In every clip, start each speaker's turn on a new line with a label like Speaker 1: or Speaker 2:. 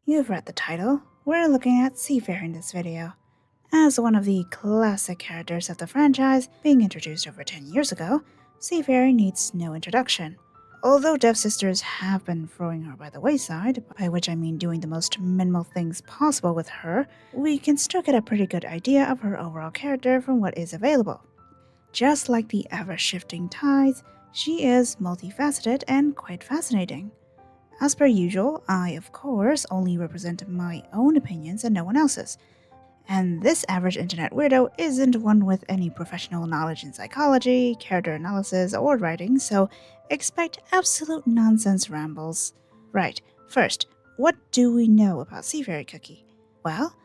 Speaker 1: You've read the title. We're looking at Seafair in this video. As one of the classic characters of the franchise, being introduced over 10 years ago, Seafair needs no introduction. Although Dev Sisters have been throwing her by the wayside, by which I mean doing the most minimal things possible with her, we can still get a pretty good idea of her overall character from what is available. Just like the ever-shifting tides, she is multifaceted and quite fascinating. As per usual, I, of course, only represent my own opinions and no one else's. And this average internet weirdo isn't one with any professional knowledge in psychology, character analysis, or writing, so expect absolute nonsense rambles. Right, first, what do we know about Seafair Cookie? Well,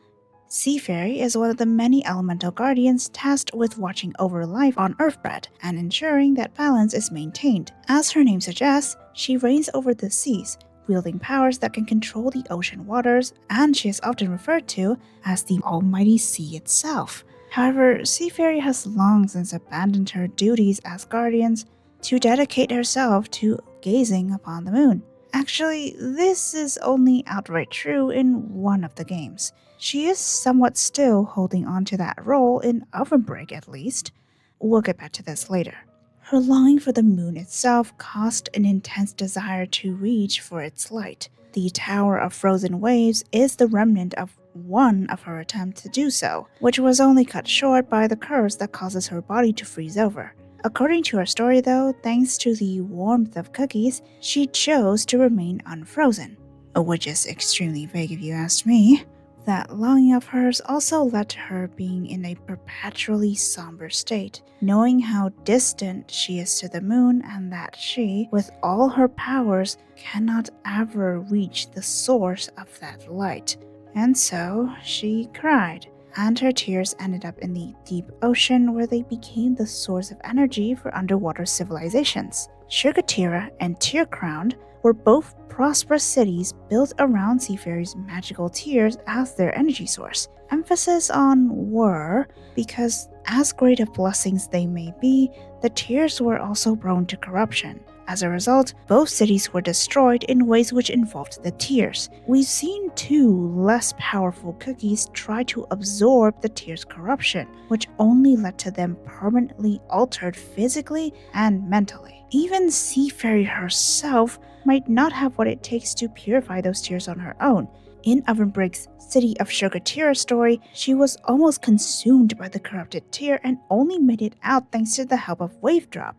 Speaker 1: Seafair is one of the many elemental guardians tasked with watching over life on Earthbread and ensuring that balance is maintained. As her name suggests, she reigns over the seas, wielding powers that can control the ocean waters, and she is often referred to as the almighty sea itself. However, Seafair has long since abandoned her duties as guardians to dedicate herself to gazing upon the moon. Actually, this is only outright true in one of the games. She is somewhat still holding on to that role in Ovenbreak at least. We'll get back to this later. Her longing for the moon itself caused an intense desire to reach for its light. The Tower of Frozen Waves is the remnant of one of her attempts to do so, which was only cut short by the curse that causes her body to freeze over. According to her story though, thanks to the warmth of cookies, she chose to remain unfrozen, which is extremely vague if you ask me. That longing of hers also led to her being in a perpetually somber state, knowing how distant she is to the moon and that she, with all her powers, cannot ever reach the source of that light. And so she cried, and her tears ended up in the deep ocean where they became the source of energy for underwater civilizations. Sugartira and Tearcrown were both prosperous cities built around Seafair's magical tears as their energy source. Emphasis on were because, as great of blessings they may be, the tears were also prone to corruption. As a result, both cities were destroyed in ways which involved the tears. We've seen two less powerful cookies try to absorb the tears' corruption, which only led to them permanently altered physically and mentally. Even Seafair herself might not have what it takes to purify those tears on her own. In Ovenbreak's City of Sugartira story, she was almost consumed by the corrupted tear and only made it out thanks to the help of Wavedrop.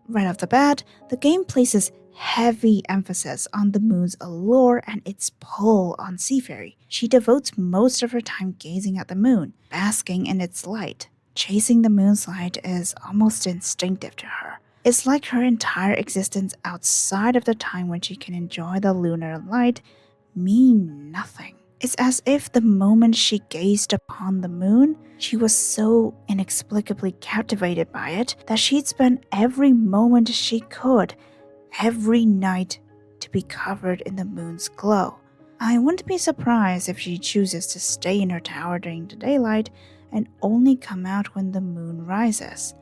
Speaker 1: Right off the bat, the game places heavy emphasis on the moon's allure and its pull on Seafair. She devotes most of her time gazing at the moon, basking in its light. Chasing the moon's light is almost instinctive to her. It's like her entire existence outside of the time when she can enjoy the lunar light mean nothing. It's as if the moment she gazed upon the moon, she was so inexplicably captivated by it that she'd spend every moment she could, every night, to be covered in the moon's glow. I wouldn't be surprised if she chooses to stay in her tower during the daylight and only come out when the moon rises.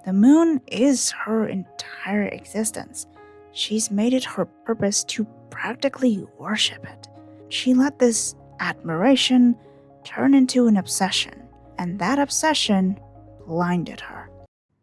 Speaker 1: The moon is her entire existence. She's made it her purpose to practically worship it. She let this admiration turn into an obsession, and that obsession blinded her.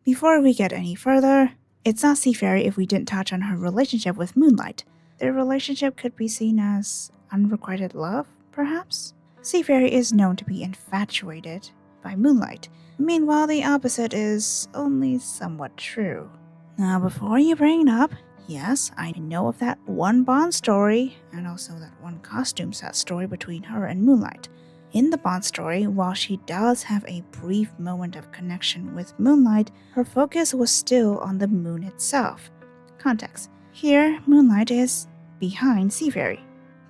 Speaker 1: Before we get any further, it's not Seafair if we didn't touch on her relationship with Moonlight. Their relationship could be seen as unrequited love, perhaps? Seafair is known to be infatuated by Moonlight. Meanwhile, the opposite is only somewhat true. Now, before you bring it up, yes, I know of that one Bond story, and also that one costume set story between her and Moonlight. In the Bond story, while she does have a brief moment of connection with Moonlight, her focus was still on the moon itself. Context. Here, Moonlight is behind Seafair.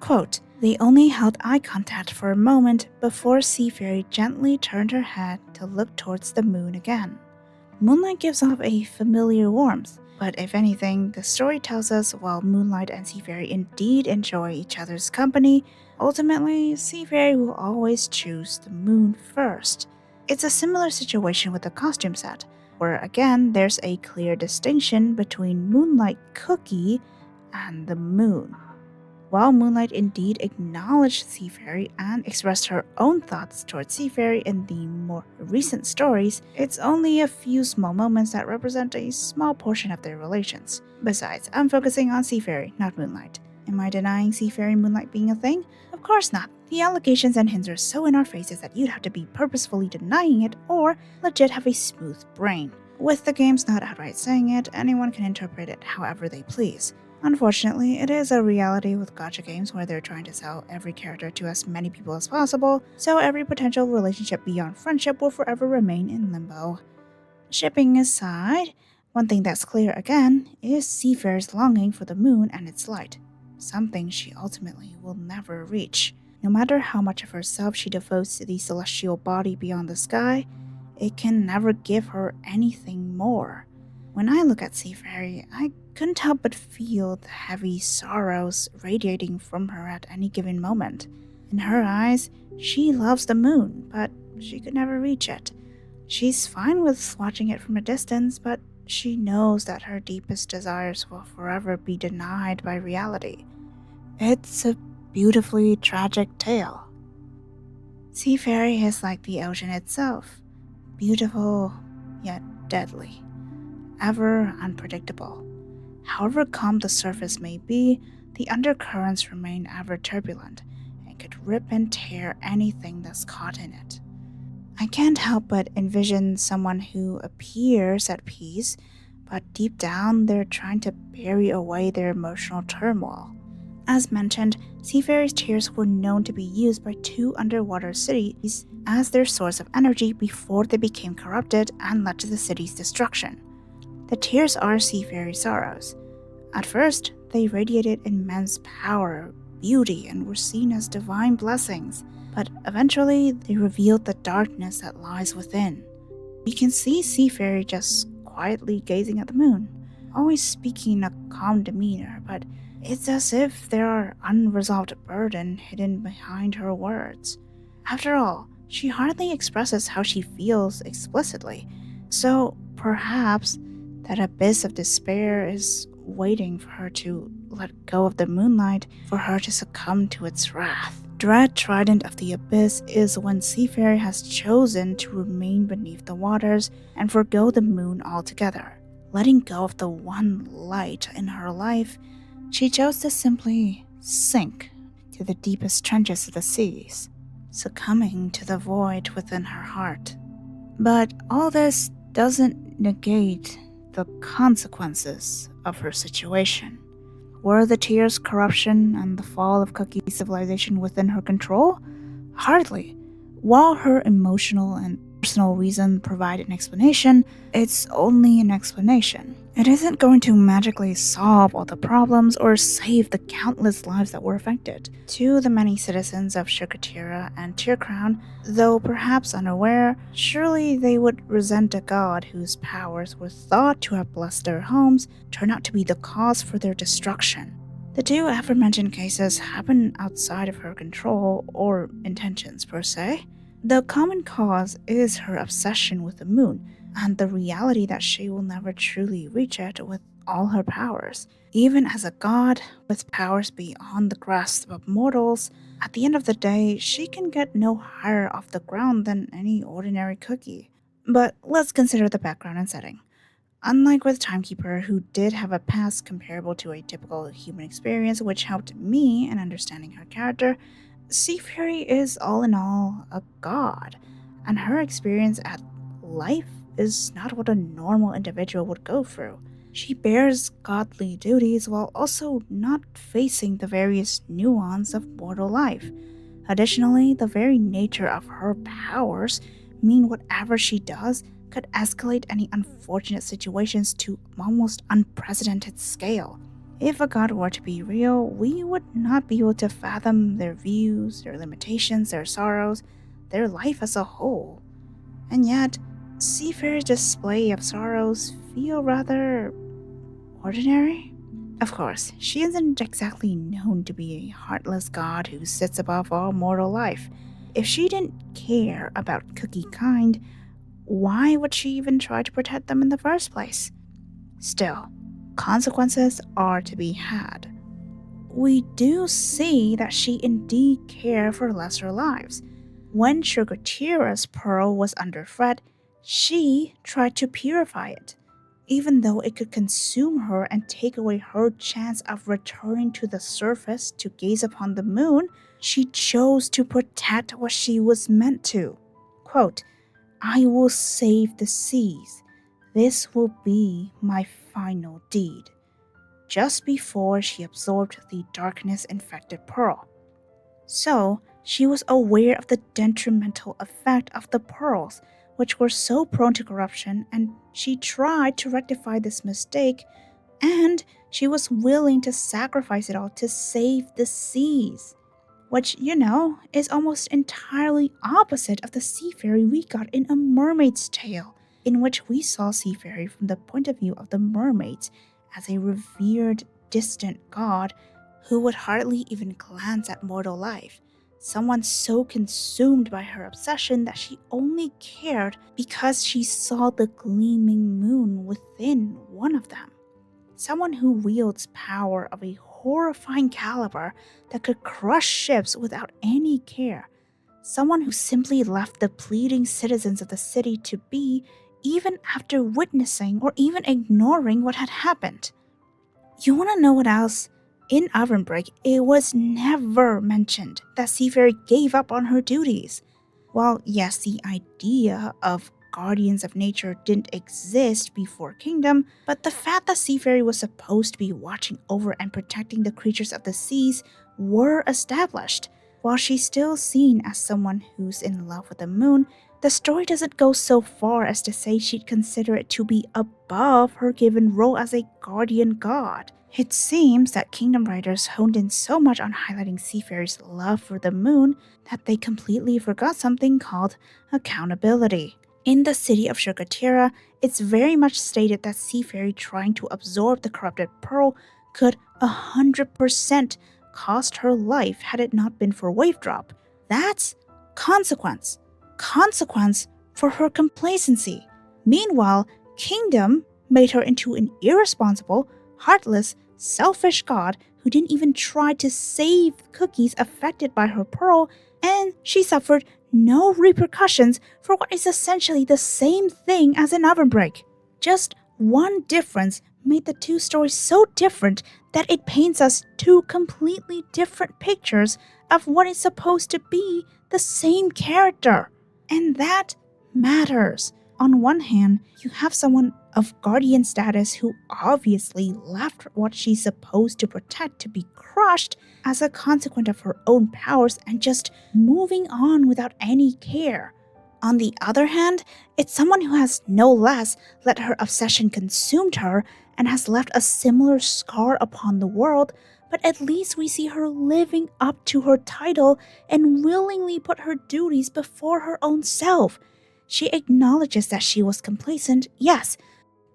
Speaker 1: Quote, "They only held eye contact for a moment before Seafair gently turned her head to look towards the moon again." Moonlight gives off a familiar warmth, but if anything, the story tells us while Moonlight and Seafair indeed enjoy each other's company, ultimately, Seafair will always choose the moon first. It's a similar situation with the costume set, where again there's a clear distinction between Moonlight Cookie and the moon. While Moonlight indeed acknowledged Seafair and expressed her own thoughts towards Seafair in the more recent stories, it's only a few small moments that represent a small portion of their relations. Besides, I'm focusing on Seafair, not Moonlight. Am I denying Seafair and Moonlight being a thing? Of course not. The allegations and hints are so in our faces that you'd have to be purposefully denying it or legit have a smooth brain. With the games not outright saying it, anyone can interpret it however they please. Unfortunately, it is a reality with gacha games where they're trying to sell every character to as many people as possible, so every potential relationship beyond friendship will forever remain in limbo. Shipping aside, one thing that's clear again is Seafair's longing for the moon and its light, something she ultimately will never reach. No matter how much of herself she devotes to the celestial body beyond the sky, it can never give her anything more. When I look at Seafair, I couldn't help but feel the heavy sorrows radiating from her at any given moment. In her eyes, she loves the moon, but she could never reach it. She's fine with watching it from a distance, but she knows that her deepest desires will forever be denied by reality. It's a beautifully tragic tale. Seafair is like the ocean itself, beautiful yet deadly, ever unpredictable. However calm the surface may be, the undercurrents remain ever turbulent and could rip and tear anything that's caught in it. I can't help but envision someone who appears at peace, but deep down they're trying to bury away their emotional turmoil. As mentioned, Seafair's tears were known to be used by two underwater cities as their source of energy before they became corrupted and led to the city's destruction. The tears are Seafair's sorrows. At first, they radiated immense power, beauty, and were seen as divine blessings, but eventually they revealed the darkness that lies within. We can see Seafair just quietly gazing at the moon, always speaking in a calm demeanor, but it's as if there are unresolved burden hidden behind her words. After all, she hardly expresses how she feels explicitly, so perhaps that abyss of despair is waiting for her to let go of the moonlight, for her to succumb to its wrath. Dread Trident of the Abyss is when Seafair has chosen to remain beneath the waters and forgo the moon altogether. Letting go of the one light in her life, she chose to simply sink to the deepest trenches of the seas, succumbing to the void within her heart. But all this doesn't negate the consequences of her situation. Were the tears, corruption, and the fall of Cookie civilization within her control? Hardly. While her emotional and personal reason provide an explanation, it's only an explanation. It isn't going to magically solve all the problems or save the countless lives that were affected. To the many citizens of Shukatira and Tearcrown, though perhaps unaware, surely they would resent a god whose powers were thought to have blessed their homes turn out to be the cause for their destruction. The two aforementioned cases happen outside of her control or intentions per se. The common cause is her obsession with the moon and the reality that she will never truly reach it with all her powers. Even as a god with powers beyond the grasp of mortals, at the end of the day, she can get no higher off the ground than any ordinary cookie. But let's consider the background and setting. Unlike with Timekeeper, who did have a past comparable to a typical human experience, which helped me in understanding her character, Seafair is all in all a god, and her experience at life is not what a normal individual would go through. She bears godly duties while also not facing the various nuance of mortal life. Additionally, the very nature of her powers mean whatever she does could escalate any unfortunate situations to almost unprecedented scale. If a god were to be real, we would not be able to fathom their views, their limitations, their sorrows, their life as a whole. And yet, Seafair's display of sorrows feel rather ordinary. Of course, she isn't exactly known to be a heartless god who sits above all mortal life. If she didn't care about Cookie kind, why would she even try to protect them in the first place? Still, consequences are to be had. we do see that she indeed cared for lesser lives. When Sugartira's pearl was under threat, she tried to purify it. Even though it could consume her and take away her chance of returning to the surface to gaze upon the moon, she chose to protect what she was meant to. Quote, "I will save the seas. This will be my final deed," just before she absorbed the darkness-infected pearl. So, she was aware of the detrimental effect of the pearls, which were so prone to corruption, and she tried to rectify this mistake, and she was willing to sacrifice it all to save the seas. Which, is almost entirely opposite of the sea fairy we got in A Mermaid's Tale, in which we saw sea fairy from the point of view of the mermaids as a revered, distant god who would hardly even glance at mortal life. Someone so consumed by her obsession that she only cared because she saw the gleaming moon within one of them. Someone who wields power of a horrifying caliber that could crush ships without any care. Someone who simply left the pleading citizens of the city to be, even after witnessing or even ignoring what had happened. You want to know what else? In Ovenbreak, it was never mentioned that Seafair gave up on her duties. While yes, the idea of guardians of nature didn't exist before Kingdom, but the fact that Seafair was supposed to be watching over and protecting the creatures of the seas were established. While she's still seen as someone who's in love with the moon, the story doesn't go so far as to say she'd consider it to be above her given role as a guardian god. It seems that Kingdom writers honed in so much on highlighting Seafair's love for the moon that they completely forgot something called accountability. In the city of Sugartira, it's very much stated that Seafair trying to absorb the corrupted pearl could 100% cost her life had it not been for Wavedrop. That's consequence. Consequence for her complacency. Meanwhile, Kingdom made her into an irresponsible, heartless, selfish god who didn't even try to save cookies affected by her pearl, and she suffered no repercussions for what is essentially the same thing as in Ovenbreak. Just one difference made the two stories so different that it paints us two completely different pictures of what is supposed to be the same character. And that matters. On one hand, you have someone of guardian status who obviously left what she's supposed to protect to be crushed as a consequence of her own powers and just moving on without any care. On the other hand, it's someone who has no less let her obsession consume her and has left a similar scar upon the world, but at least we see her living up to her title and willingly put her duties before her own self. She acknowledges that she was complacent, yes,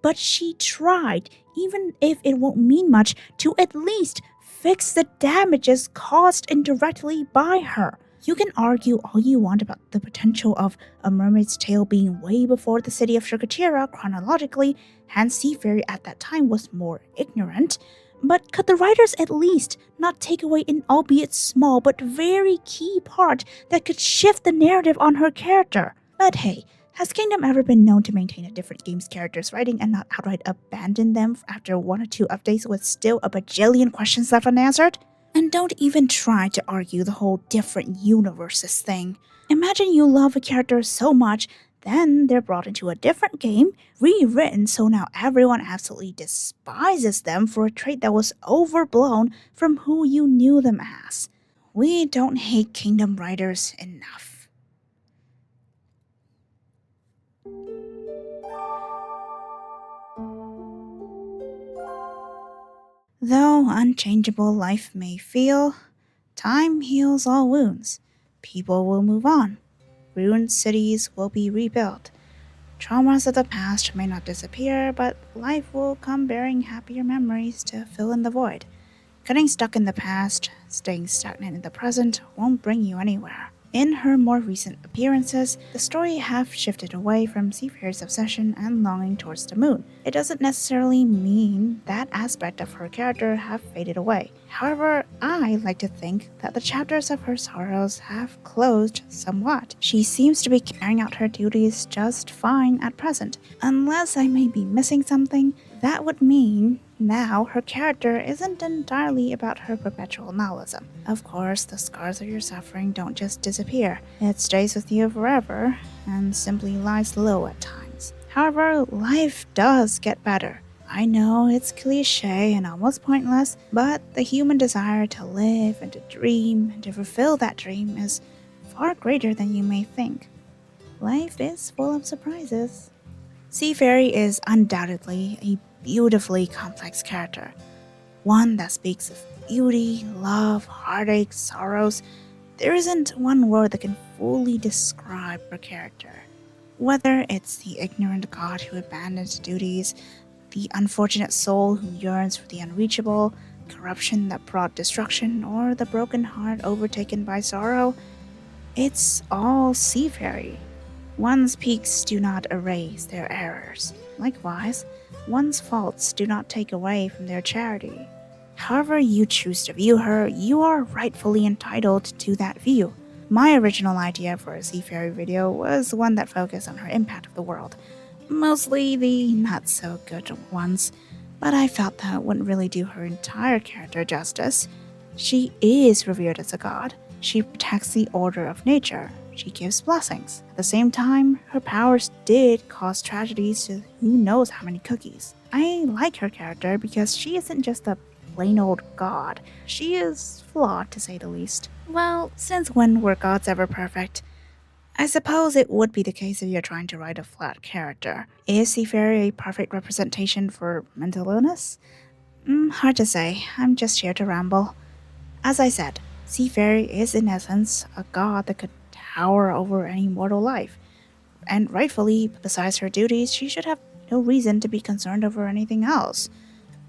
Speaker 1: but she tried, even if it won't mean much, to at least fix the damages caused indirectly by her. You can argue all you want about the potential of A Mermaid's Tale being way before the city of Sugartira chronologically, hence Seafair at that time was more ignorant, but could the writers at least not take away an albeit small but very key part that could shift the narrative on her character? But hey, has Kingdom ever been known to maintain a different game's character's writing and not outright abandon them after 1 or 2 updates with still a bajillion questions left unanswered? And don't even try to argue the whole different universes thing. Imagine you love a character so much, then they're brought into a different game, rewritten so now everyone absolutely despises them for a trait that was overblown from who you knew them as. We don't hate Kingdom writers enough. Though unchangeable life may feel, time heals all wounds. People will move on. Ruined cities will be rebuilt. Traumas of the past may not disappear, but life will come bearing happier memories to fill in the void. Getting stuck in the past, staying stagnant in the present won't bring you anywhere. In her more recent appearances, the story have shifted away from Seafair's obsession and longing towards the moon. It doesn't necessarily mean that aspect of her character have faded away. However, I like to think that the chapters of her sorrows have closed somewhat. She seems to be carrying out her duties just fine at present. Unless I may be missing something, that would mean now her character isn't entirely about her perpetual nihilism. Of course, the scars of your suffering don't just disappear. It stays with you forever and simply lies low at times. However, life does get better. I know it's cliche and almost pointless, but the human desire to live and to dream and to fulfill that dream is far greater than you may think. Life is full of surprises. Seafair is undoubtedly a beautifully complex character, one that speaks of beauty, love, heartache, sorrows. There isn't one word that can fully describe her character. Whether it's the ignorant god who abandons duties, the unfortunate soul who yearns for the unreachable, corruption that brought destruction, or the broken heart overtaken by sorrow, it's all Seafair. One's peaks do not erase their errors. Likewise, one's faults do not take away from their charity. However you choose to view her, you are rightfully entitled to that view. My original idea for a Seafair video was one that focused on her impact of the world, mostly the not-so-good ones, but I felt that wouldn't really do her entire character justice. She is revered as a god. She protects the order of nature. She gives blessings. At the same time, her powers did cause tragedies to who knows how many cookies. I like her character because she isn't just a plain old god. She is flawed, to say the least. Well, since when were gods ever perfect? I suppose it would be the case if you're trying to write a flat character. Is Seafair a perfect representation for mental illness? Hard to say. I'm just here to ramble. As I said, Seafair is in essence a god that could tower over any mortal life, and rightfully, besides her duties, she should have no reason to be concerned over anything else.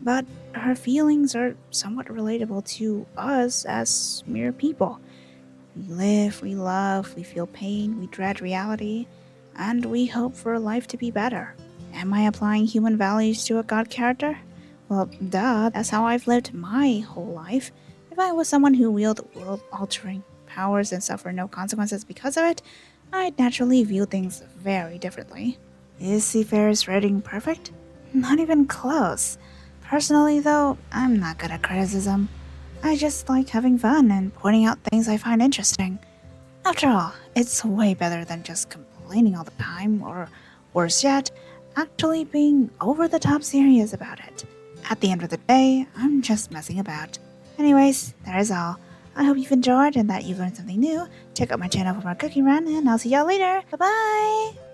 Speaker 1: But her feelings are somewhat relatable to us as mere people. We live, we love, we feel pain, we dread reality, and we hope for life to be better. Am I applying human values to a god character? Well, duh, that's how I've lived my whole life. If I was someone who wielded world-altering powers and suffered no consequences because of it, I'd naturally view things very differently. Is Seafair's writing perfect? Not even close. Personally, though, I'm not good at criticism. I just like having fun and pointing out things I find interesting. After all, it's way better than just complaining all the time, or worse yet, actually being over the top serious about it. At the end of the day, I'm just messing about. Anyways, that is all. I hope you've enjoyed and that you've learned something new. Check out my channel for more cooking run, and I'll see y'all later. Bye bye!